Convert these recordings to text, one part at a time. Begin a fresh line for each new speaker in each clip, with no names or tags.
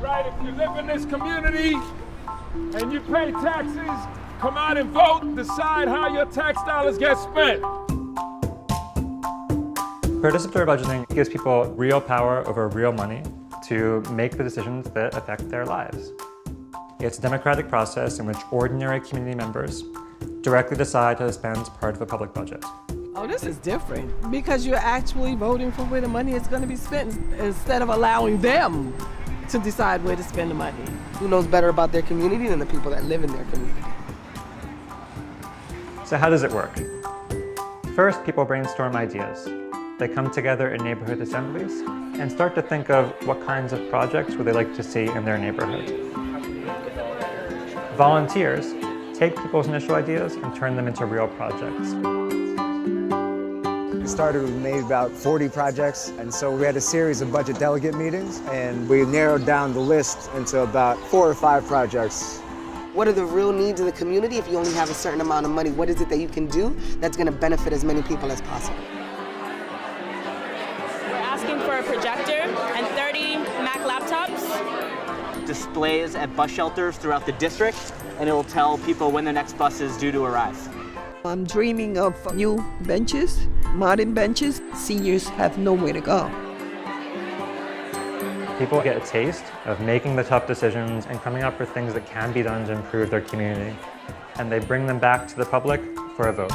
Right, if you live in this community and you pay taxes, come out and vote, decide how your tax dollars get spent.
Participatory budgeting gives people real power over real money to make the decisions that affect their lives. It's a democratic process in which ordinary community members directly decide how to spend part of a public budget.
Oh, this is different because you're actually voting for where the money is going to be spent instead of allowing them to decide where to spend the money.
Who knows better about their community than the people that live in their community?
So how does it work? First, people brainstorm ideas. They come together in neighborhood assemblies and start to think of what kinds of projects would they like to see in their neighborhood. Volunteers take people's initial ideas and turn them into real projects.
We started with maybe about 40 projects, and so we had a series of budget delegate meetings, and we narrowed down the list into about 4 or 5 projects.
What are the real needs of the community? If you only have a certain amount of money, what is it that you can do that's going to benefit as many people as possible?
We're asking for a projector and 30 Mac laptops.
Displays at bus shelters throughout the district, and it will tell people when the next bus is due to arrive.
I'm dreaming of new benches, modern benches. Seniors have nowhere to go.
People get a taste of making the tough decisions and coming up with things that can be done to improve their community. And they bring them back to the public for a vote.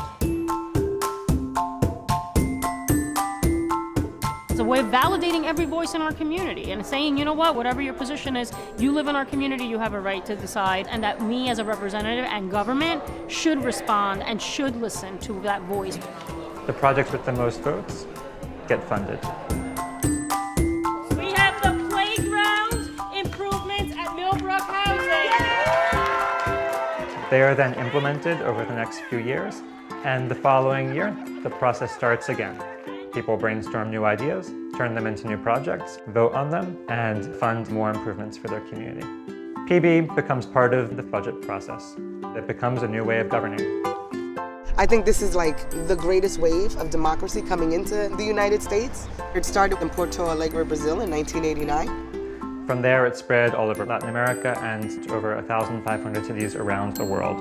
It's a way of validating every voice in our community and saying, you know what, whatever your position is, you live in our community, you have a right to decide, and that me as a representative and government should respond and should listen to that voice.
The projects with the most votes get funded.
We have the playground improvements at Millbrook Housing.
They are then implemented over the next few years, and the following year, the process starts again. People brainstorm new ideas, turn them into new projects, vote on them, and fund more improvements for their community. PB becomes part of the budget process. It becomes a new way of governing.
I think this is like the greatest wave of democracy coming into the United States. It started in Porto Alegre, Brazil in 1989.
From there, it spread all over Latin America and over 1,500 cities around the world.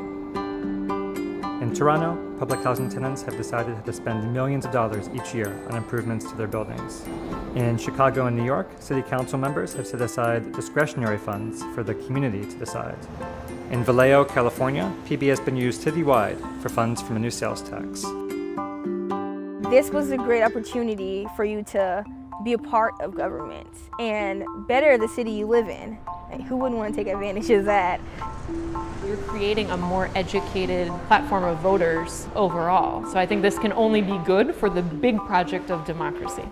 In Toronto, public housing tenants have decided to spend millions of dollars each year on improvements to their buildings. In Chicago and New York, city council members have set aside discretionary funds for the community to decide. In Vallejo, California, PB has been used citywide for funds from a new sales tax.
This was a great opportunity for you to be a part of government and better the city you live in. Like, who wouldn't want to take advantage of that?
We're creating a more educated platform of voters overall. So I think this can only be good for the big project of democracy.